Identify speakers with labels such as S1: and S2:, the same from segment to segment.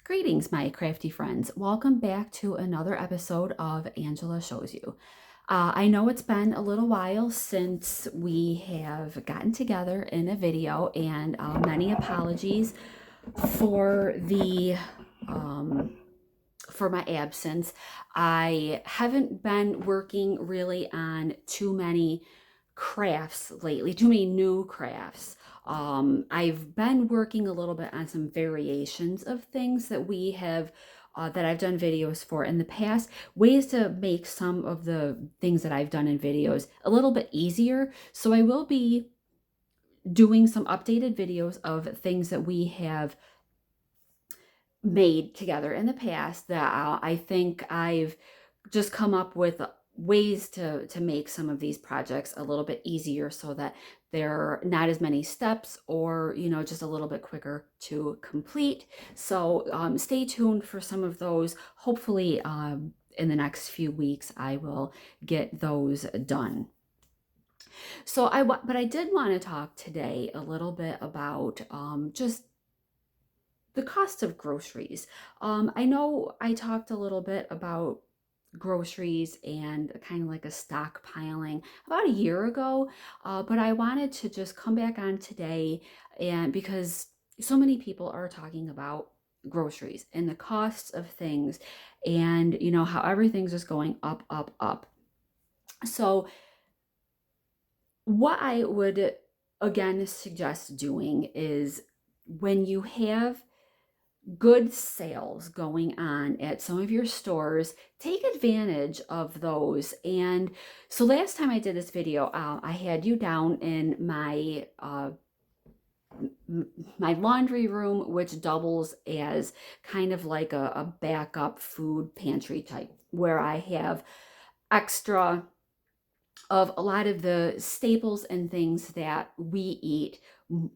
S1: Greetings, my crafty friends. Welcome back to another episode of Angela Shows You. I know it's been a little while since we have gotten together in a video, and many apologies for the for my absence. I haven't been working really on too many crafts lately, too many new crafts. I've been working a little bit on some variations of things that we have that I've done videos for in the past, ways to make some of the things that I've done in videos a little bit easier. So I will be doing some updated videos of things that we have made together in the past that I think I've just come up with ways to make some of these projects a little bit easier so that there are not as many steps, or just a little bit quicker to complete. So stay tuned for some of those. Hopefully in the next few weeks I will get those done. But I did want to talk today a little bit about just the cost of groceries. I know I talked a little bit about groceries and kind of like a stockpiling about a year ago, but I wanted to just come back on today, and because so many people are talking about groceries and the costs of things, and how everything's just going up, up, up. So what I would again suggest doing is, when you have good sales going on at some of your stores, take advantage of those. And so last time I did this video, I had you down in my laundry room, which doubles as kind of like a backup food pantry type, where I have extra of a lot of the staples and things that we eat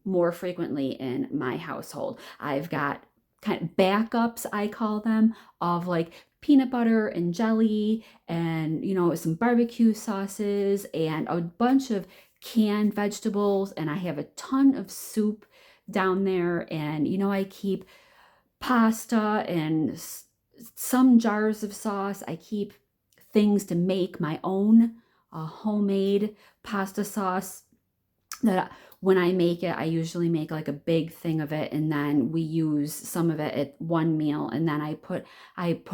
S1: more frequently in my household. I've got kind of backups, I call them, of like peanut butter and jelly, and some barbecue sauces and a bunch of canned vegetables, and I have a ton of soup down there, and I keep pasta and some jars of sauce. I keep things to make my own homemade pasta sauce that when I make it, I usually make like a big thing of it, and then we use some of it at one meal, and then I put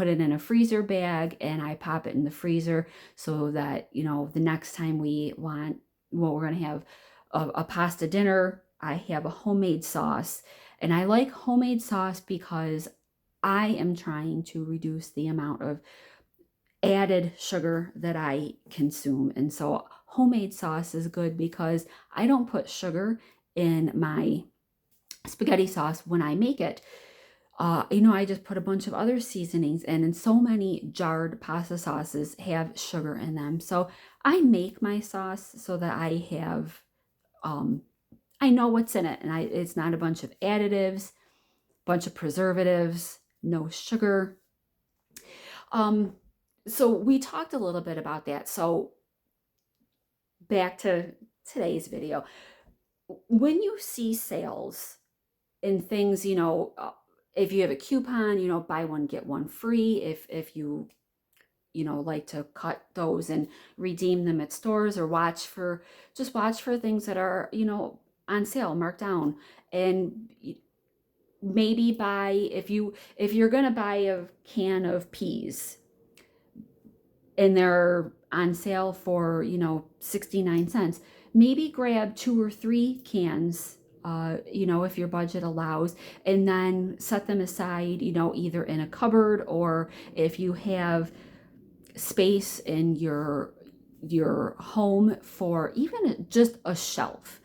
S1: it in a freezer bag and I pop it in the freezer so that the next time we want, well, we're gonna have a pasta dinner, I have a homemade sauce. And I like homemade sauce because I am trying to reduce the amount of added sugar that I consume. And so homemade sauce is good because I don't put sugar in my spaghetti sauce when I make it. I just put a bunch of other seasonings in, and so many jarred pasta sauces have sugar in them. So I make my sauce so that I know what's in it, and it's not a bunch of additives, bunch of preservatives, no sugar. So we talked a little bit about that. So back to today's video. When you see sales in things, if you have a coupon, buy one, get one free. If you like to cut those and redeem them at stores, or watch for things that are, on sale, marked down. And maybe if you're going to buy a can of peas and they're on sale for 69 cents, maybe grab 2 or 3 cans, if your budget allows, and then set them aside, either in a cupboard, or if you have space in your home for even just a shelf.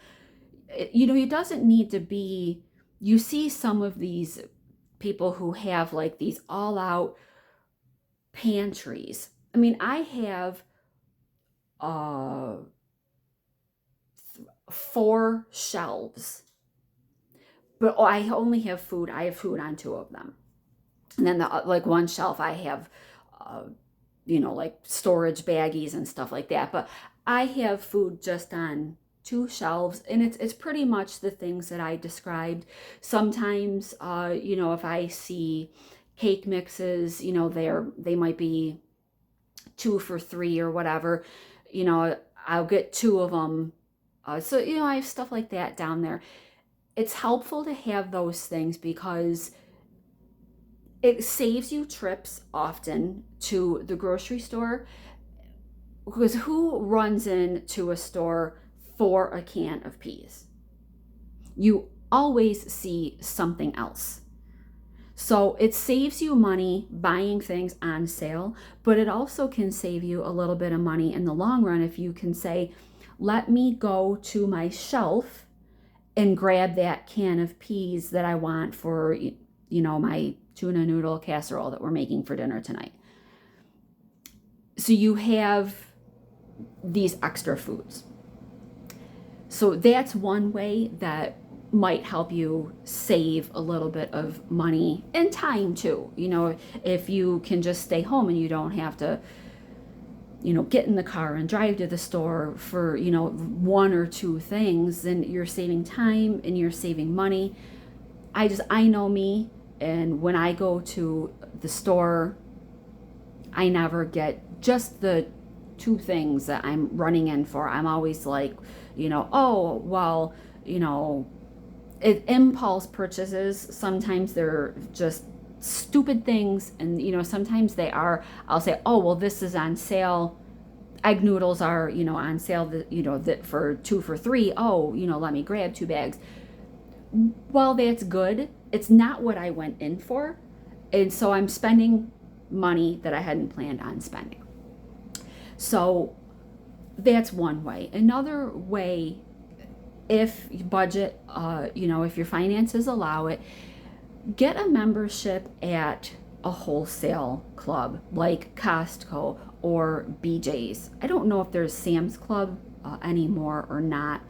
S1: It doesn't need to be, you see some of these people who have like these all out pantries. I mean, I have 4 shelves, but I only have food. I have food on 2 of them, and then like one shelf I have, like storage baggies and stuff like that. But I have food just on 2 shelves, and it's pretty much the things that I described. Sometimes, if I see cake mixes, they might be 2 for $3 or whatever, I'll get 2 of them. So I have stuff like that down there. It's helpful to have those things because it saves you trips often to the grocery store. Because who runs into a store for a can of peas? You always see something else. So it saves you money buying things on sale, but it also can save you a little bit of money in the long run if you can say, let me go to my shelf and grab that can of peas that I want for, my tuna noodle casserole that we're making for dinner tonight. So you have these extra foods. So that's one way that might help you save a little bit of money and time too. If you can just stay home and you don't have to, get in the car and drive to the store for, 1 or 2 things, then you're saving time and you're saving money. I know me, and when I go to the store, I never get just the 2 things that I'm running in for. I'm always like, oh, well, impulse purchases, sometimes they're just stupid things, and sometimes they are. I'll say, oh, well, this is on sale. Egg noodles are on sale, for 2 for $3. Oh, let me grab 2 bags. Well, that's good. It's not what I went in for, and so I'm spending money that I hadn't planned on spending. So that's one way. Another way, if you budget, if your finances allow it, get a membership at a wholesale club like Costco or BJ's. I don't know if there's Sam's Club anymore or not.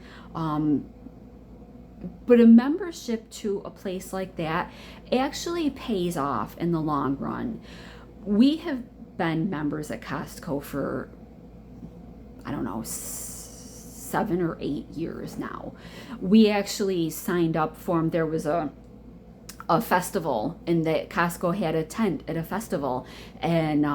S1: But a membership to a place like that actually pays off in the long run. We have been members at Costco for, I don't know, 7 or 8 years now. We actually signed up for them. There was a festival, and that Costco had a tent at a festival, and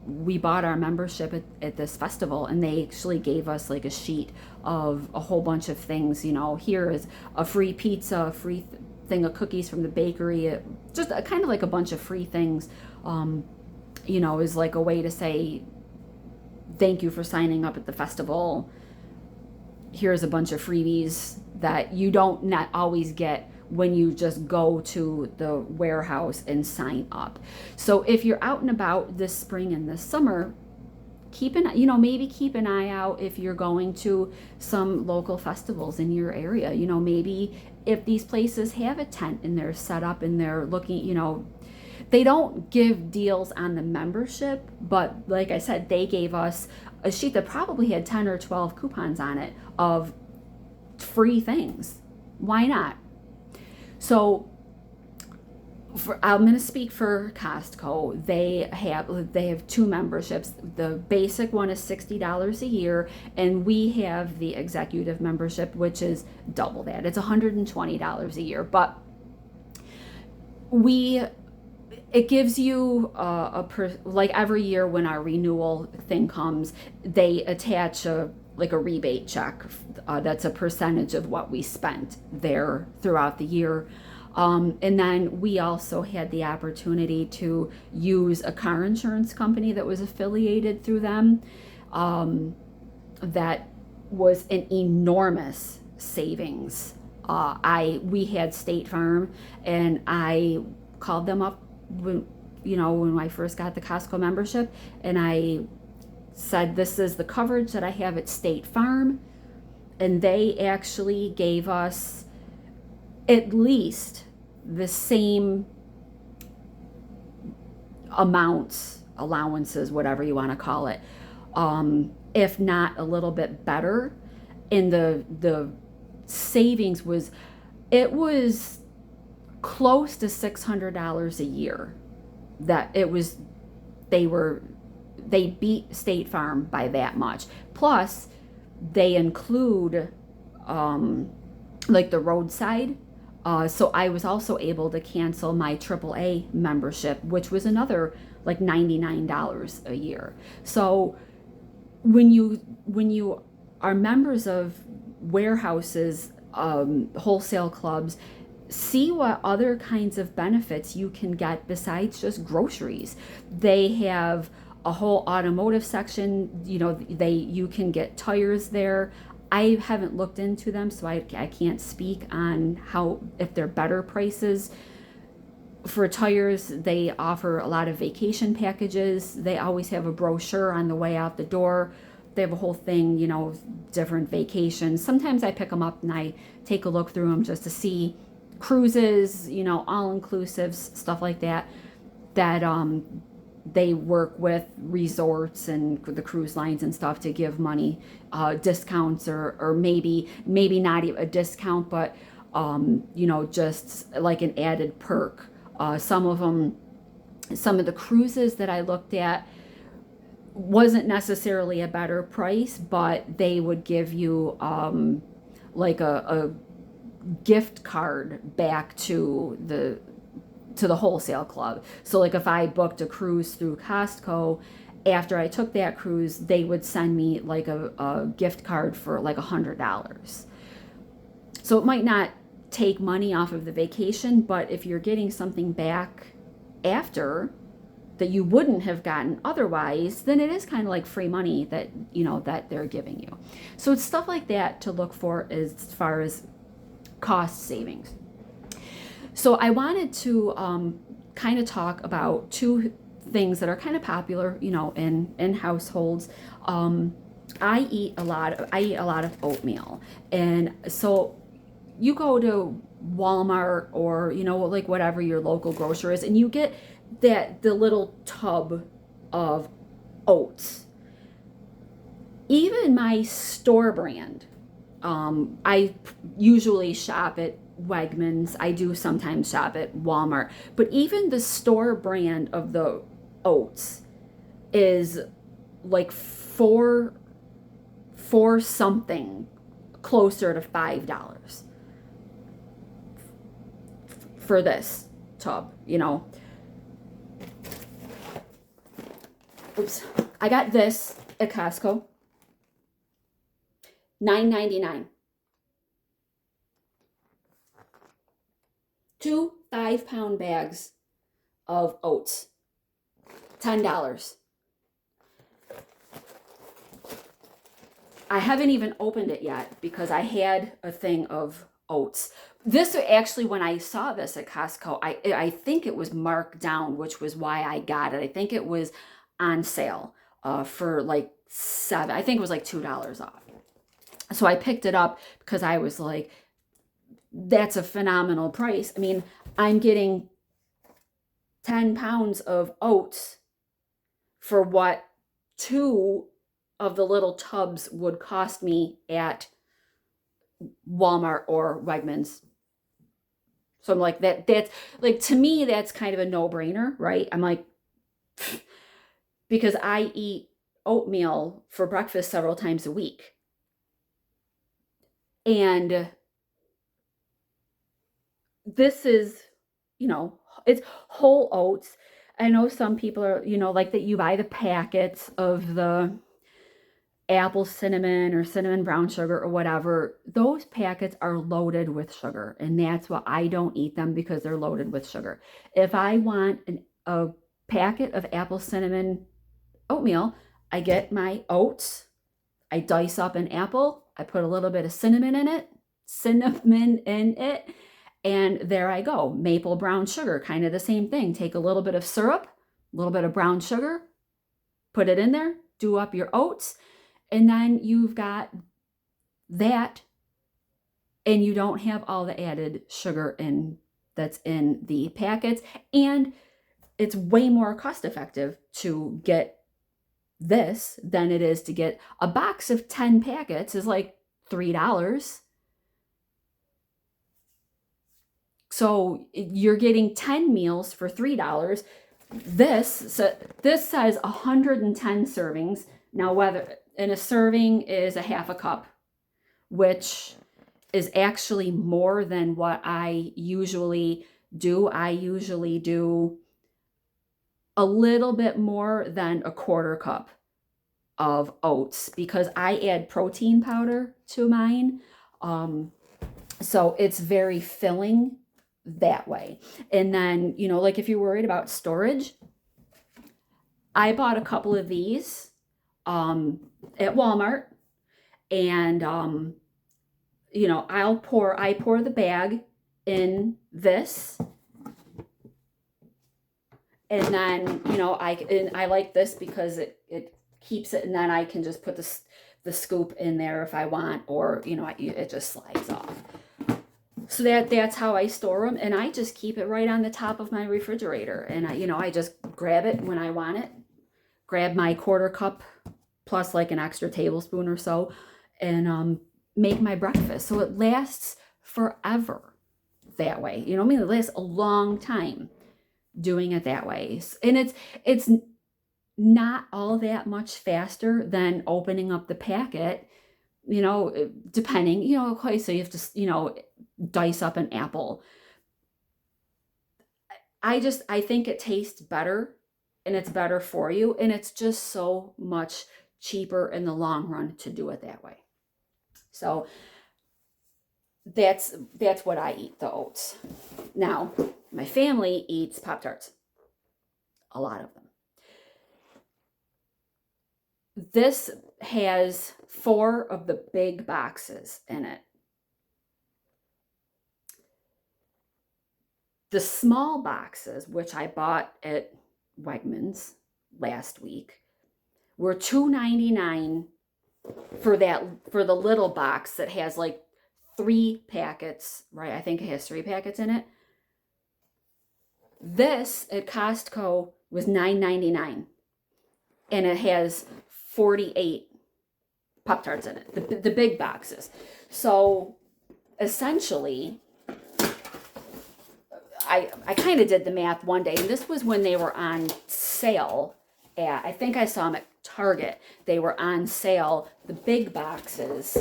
S1: we bought our membership at this festival, and they actually gave us like a sheet of a whole bunch of things. Here is a free pizza, a free thing of cookies from the bakery, just kind of like a bunch of free things, is like a way to say thank you for signing up at the festival. Here's a bunch of freebies that you don't not always get when you just go to the warehouse and sign up. So if you're out and about this spring and this summer, maybe keep an eye out if you're going to some local festivals in your area. Maybe if these places have a tent and they're set up and they're looking, they don't give deals on the membership, but like I said, they gave us a sheet that probably had 10 or 12 coupons on it of free things. Why not? So I'm going to speak for Costco. They have 2 memberships. The basic one is $60 a year, and we have the executive membership, which is double that. It's $120 a year, but it gives you like every year when our renewal thing comes, they attach a rebate check that's a percentage of what we spent there throughout the year. And then we also had the opportunity to use a car insurance company that was affiliated through them. That was an enormous savings. We had State Farm, and I called them up when I first got the Costco membership, and I said, this is the coverage that I have at State Farm, and they actually gave us at least the same amounts, allowances, whatever you want to call it, if not a little bit better. And the savings was close to $600 a year. That it was, they beat State Farm by that much. Plus, they include like the roadside. So I was also able to cancel my AAA membership, which was another like $99 a year. So when you are members of warehouses, wholesale clubs, see what other kinds of benefits you can get besides just groceries. They have a whole automotive section. You can get tires there. I haven't looked into them, so I can't speak on how, if they're better prices. For tires, they offer a lot of vacation packages. They always have a brochure on the way out the door. They have a whole thing, different vacations. Sometimes I pick them up and I take a look through them just to see cruises, all inclusives, stuff like that. That they work with resorts and the cruise lines and stuff to give money, discounts, or maybe not even a discount, but just like an added perk. Some of the cruises that I looked at wasn't necessarily a better price, but they would give you like a gift card back to the wholesale club. So like if I booked a cruise through Costco, after I took that cruise, they would send me like a gift card for like $100. So it might not take money off of the vacation, but if you're getting something back after that you wouldn't have gotten otherwise, then it is kind of like free money that they're giving you. So it's stuff like that to look for as far as cost savings. So I wanted to kind of talk about two things that are kind of popular, in households. I eat a lot of oatmeal, and so you go to Walmart or like whatever your local grocer is, and you get the little tub of oats. Even my store brand, I usually shop at Wegmans. I do sometimes shop at Walmart, but even the store brand of the oats is like four something, closer to $5 for this tub. Oops, I got this at Costco, $9.99. 2 5-pound bags of oats, $10. I haven't even opened it yet because I had a thing of oats. This actually, when I saw this at Costco, I think it was marked down, which was why I got it. I think it was on sale for like I think it was like $2 off. So I picked it up because I was like, that's a phenomenal price. I mean, I'm getting 10 pounds of oats for what 2 of the little tubs would cost me at Walmart or Wegmans. So I'm like, that's like, to me, that's kind of a no-brainer, right? I'm like, because I eat oatmeal for breakfast several times a week. And this is, it's whole oats. I know some people are, like that you buy the packets of the apple cinnamon or cinnamon brown sugar or whatever. Those packets are loaded with sugar, and that's why I don't eat them, because they're loaded with sugar. If I want a packet of apple cinnamon oatmeal, I get my oats, I dice up an apple, I put a little bit of cinnamon in it, and there I go. Maple brown sugar, kind of the same thing. Take a little bit of syrup, a little bit of brown sugar, put it in there, do up your oats, and then you've got that, and you don't have all the added sugar that's in the packets. And it's way more cost effective to get this than it is to get a box of 10 packets is like $3. So you're getting 10 meals for $3. This says 110 servings. Now, whether in a serving is a half a cup, which is actually more than what I usually do. I usually do a little bit more than a quarter cup of oats because I add protein powder to mine. Um, so it's very filling that way. And then, like if you're worried about storage, I bought a couple of these um, at Walmart, and I pour the bag in this, and then I like this because it keeps it, and then I can just put the scoop in there if I want, or it just slides off. So that's how I store them, and I just keep it right on the top of my refrigerator, and I just grab it when I want it, grab my quarter cup plus like an extra tablespoon or so, and make my breakfast. So it lasts forever that way. It lasts a long time doing it that way. And it's not all that much faster than opening up the packet, depending, okay, so you have to, dice up an apple. I think it tastes better and it's better for you, and it's just so much cheaper in the long run to do it that way. So that's what I eat, the oats. Now, my family eats Pop-Tarts. A lot of them. This has 4 of the big boxes in it. The small boxes, which I bought at Wegmans last week, were $2.99 for the little box that has like 3 packets, right? I think it has 3 packets in it. This at Costco was $9.99, and it has 48 Pop-Tarts in it, the big boxes. So essentially, I kind of did the math one day, and this was when they were on sale I think I saw them at Target. They were on sale, the big boxes,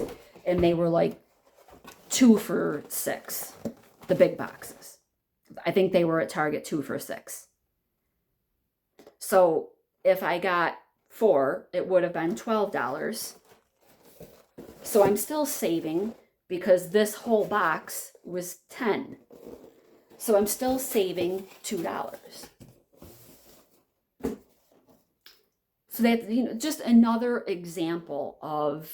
S1: and they were like 2 for $6, the big boxes. I think they were at Target 2 for $6. So if I got 4, it would have been $12. So I'm still saving because this whole box was $10. So I'm still saving $2. So that's just another example of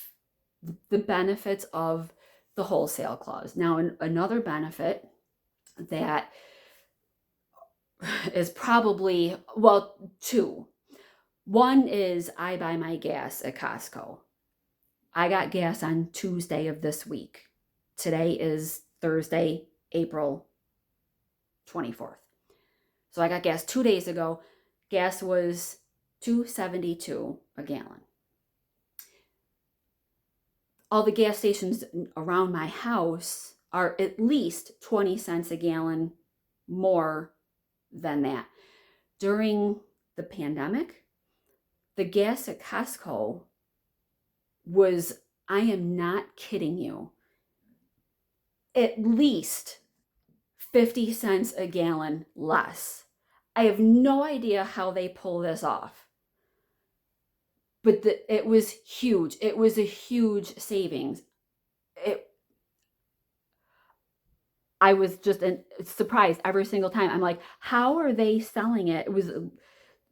S1: the benefits of the wholesale clause. Now, another benefit that is probably, well, 2. One is I buy my gas at Costco. I got gas on Tuesday of this week. Today is Thursday, April 24th. So I got gas 2 days ago. Gas was $2.72 a gallon. All the gas stations around my house are at least 20 cents a gallon more than that. During the pandemic, the gas at Costco was, I am not kidding you, at least 50 cents a gallon less. I have no idea how they pull this off, but it was huge. It was a huge savings. I was just surprised every single time. I'm like, how are they selling it?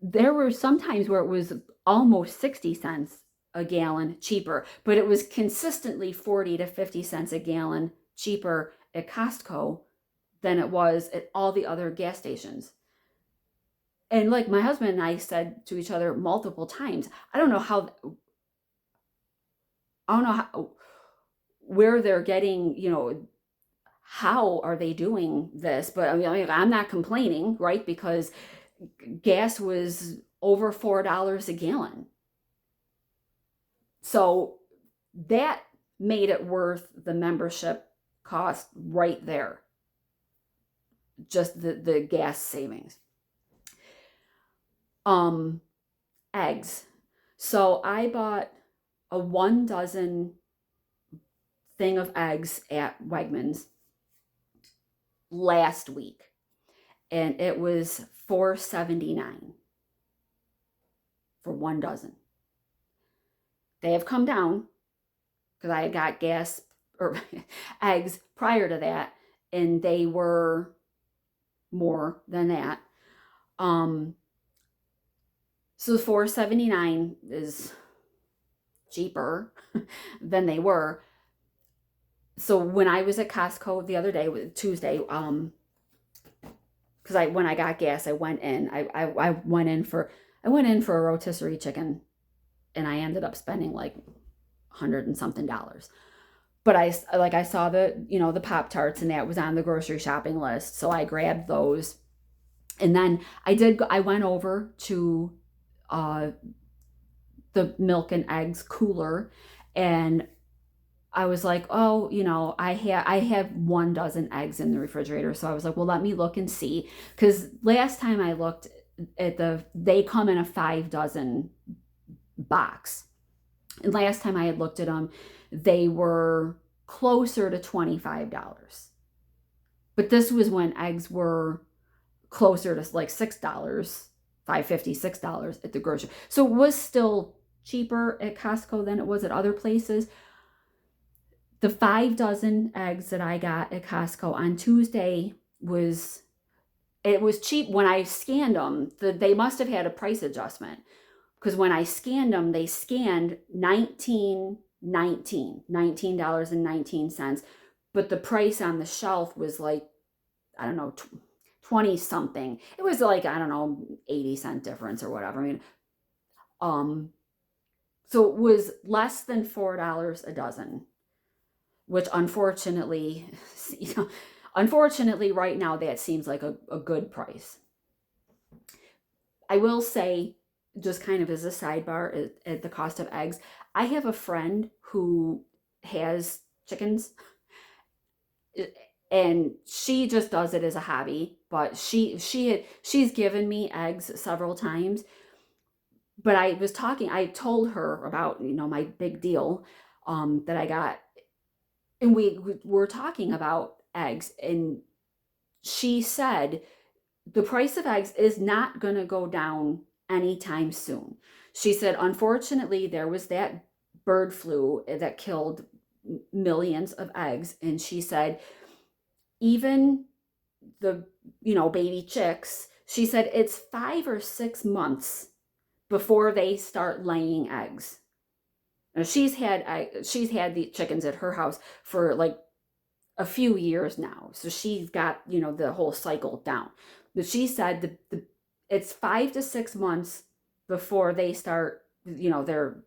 S1: There were some times where it was almost 60 cents a gallon cheaper, but it was consistently 40 to 50 cents a gallon cheaper at Costco than it was at all the other gas stations. And like my husband and I said to each other multiple times, I don't know where they're getting, how are they doing this? But I mean, I'm not complaining, right? Because gas was over $4 a gallon. So that made it worth the membership cost right there. Just the gas savings. Eggs. So I bought a 1 dozen thing of eggs at Wegmans last week, and it was $4.79 for 1 dozen. They have come down because I had got gas or eggs prior to that, and they were more than that. So the $4.79 is cheaper than they were. So when I was at Costco the other day, Tuesday, because when I got gas, I went in. I went in for a rotisserie chicken, and I ended up spending like $100 and something. But I saw the Pop-Tarts, and that was on the grocery shopping list, so I grabbed those. And then I went over to the milk and eggs cooler, and I was like, oh, I have 1 dozen eggs in the refrigerator. So I was like, well, let me look and see. Because last time I looked they come in a 5 dozen box. And last time I had looked at them, they were closer to $25. But this was when eggs were closer to like $6, $5.50, $6 at the grocery. So it was still cheaper at Costco than it was at other places. The 5 dozen eggs that I got at Costco on Tuesday was cheap. When I scanned them, they must have had a price adjustment, because when I scanned them, they scanned $19.19, but the price on the shelf was like, I don't know, 20 something. It was like, I don't know, 80-cent difference or whatever. I mean, so it was less than $4 a dozen, which unfortunately, right now that seems like a good price. I will say, just kind of as a sidebar at the cost of eggs, I have a friend who has chickens, and she just does it as a hobby, but she's given me eggs several times. But I told her about, my big deal that I got, and we were talking about eggs, and she said the price of eggs is not going to go down anytime soon. She said, unfortunately, there was that bird flu that killed millions of eggs. And she said, even the, baby chicks, she said it's 5 or 6 months before they start laying eggs. Now, she's had the chickens at her house for like a few years now, so she's got the whole cycle down. But she said it's 5 to 6 months before they start, they're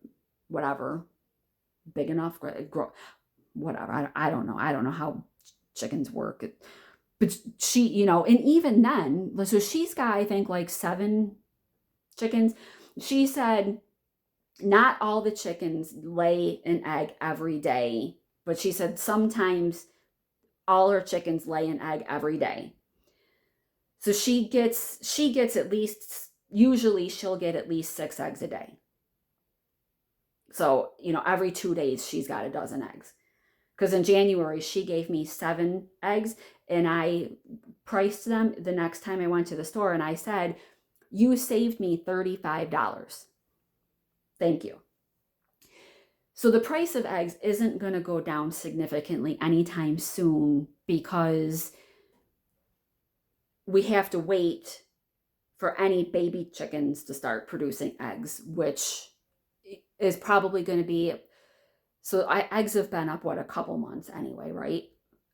S1: whatever, big enough, grow, whatever. I don't know. I don't know how chickens work. But she, and even then, so she's got, I think, like 7 chickens. She said not all the chickens lay an egg every day, but she said sometimes all her chickens lay an egg every day. So she gets at least, usually she'll get at least 6 eggs a day. So, every 2 days she's got a dozen eggs. Because in January she gave me 7 eggs, and I priced them the next time I went to the store, and I said, you saved me $35. Thank you. So the price of eggs isn't going to go down significantly anytime soon, because we have to wait for any baby chickens to start producing eggs, which is probably going to be, so eggs have been up, a couple months anyway, right?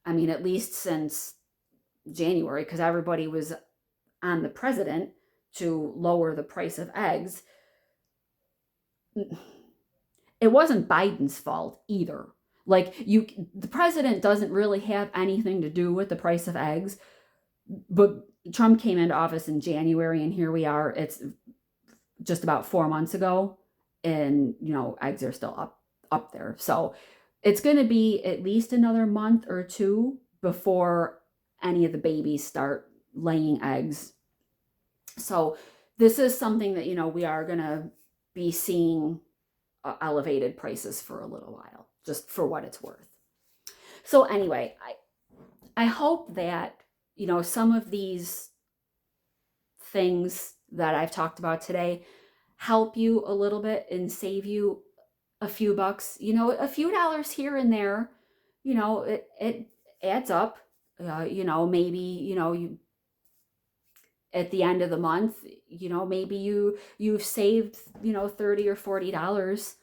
S1: I mean, at least since January, because everybody was on the president to lower the price of eggs. It wasn't Biden's fault either. Like, the president doesn't really have anything to do with the price of eggs, but Trump came into office in January, and here we are. It's just about 4 months ago, and eggs are still up there. So it's going to be at least another month or two before any of the babies start laying eggs. So this is something that we are going to be seeing elevated prices for a little while, just for what it's worth. So anyway, I hope that, some of these things that I've talked about today help you a little bit and save you a few bucks, a few dollars here and there. It adds up. Maybe, you at the end of the month, maybe you've saved, 30 or $40,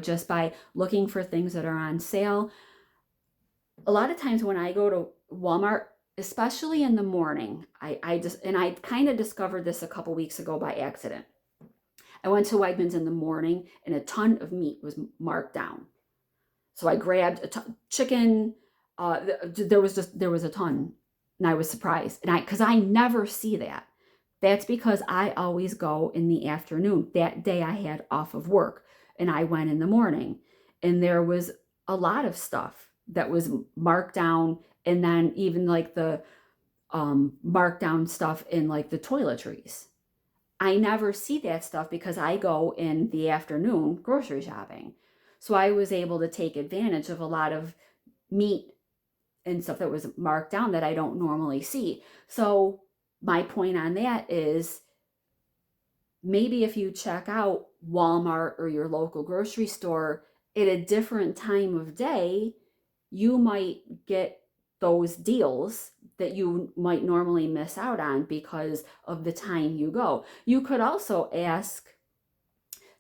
S1: just by looking for things that are on sale. A lot of times when I go to Walmart, especially in the morning, I kind of discovered this a couple weeks ago by accident. I went to Wegmans in the morning and a ton of meat was marked down. So I grabbed chicken. There was a ton, and I was surprised. And because I never see that. That's because I always go in the afternoon. That day I had off of work, and I went in the morning, and there was a lot of stuff that was marked down, and then even like the marked down stuff in like the toiletries. I never see that stuff because I go in the afternoon grocery shopping. So I was able to take advantage of a lot of meat and stuff that was marked down that I don't normally see. So my point on that is, maybe if you check out Walmart or your local grocery store at a different time of day, you might get those deals that you might normally miss out on because of the time you go. You could also ask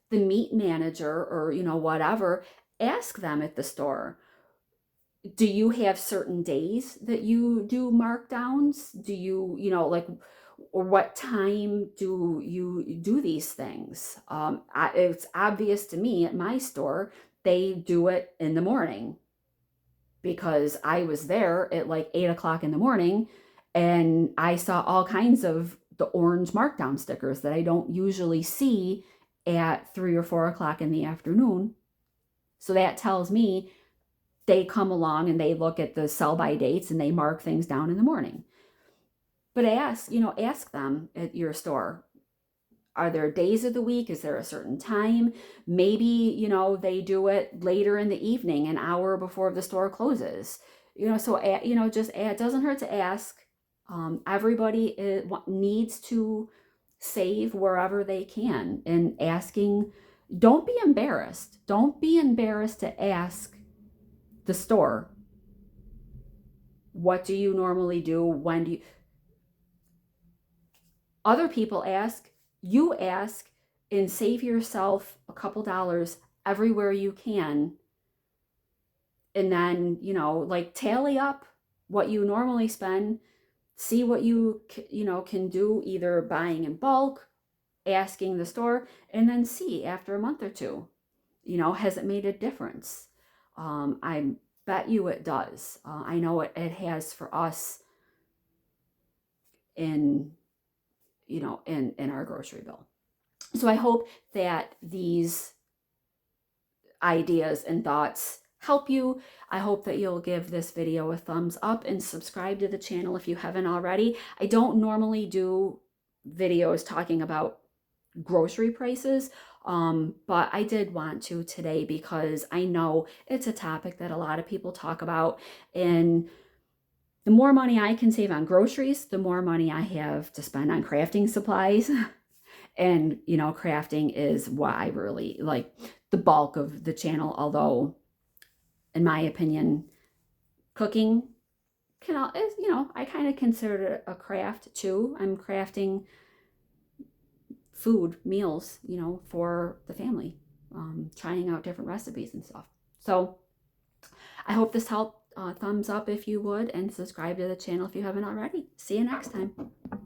S1: the meat manager, or, whatever, ask them at the store, do you have certain days that you do markdowns? Do you, like, or what time do you do these things? It's obvious to me at my store, they do it in the morning because I was there at like 8 o'clock in the morning and I saw all kinds of the orange markdown stickers that I don't usually see at 3 or 4 o'clock in the afternoon. So that tells me they come along and they look at the sell by dates and they mark things down in the morning. But ask them at your store, are there days of the week? Is there a certain time? Maybe, they do it later in the evening, an hour before the store closes. So, just it doesn't hurt to ask. Everybody needs to save wherever they can, and asking, don't be embarrassed. Don't be embarrassed to ask the store, what do you normally do? When do you, other people ask, you ask, and save yourself a couple dollars everywhere you can. And then, like, tally up what you normally spend, see what you can do, either buying in bulk, asking the store, and then see after a month or two, has it made a difference? I bet you it does. I know it has for us in, in our grocery bill. So I hope that these ideas and thoughts help you. I hope that you'll give this video a thumbs up and subscribe to the channel if you haven't already. I don't normally do videos talking about grocery prices, but I did want to today because I know it's a topic that a lot of people talk about, and the more money I can save on groceries, the more money I have to spend on crafting supplies. And, crafting is what I really like, the bulk of the channel. Although, in my opinion, cooking is, I kind of consider it a craft too. I'm crafting food, meals, for the family, trying out different recipes and stuff. So I hope this helped. Thumbs up if you would, and subscribe to the channel if you haven't already. See you next time.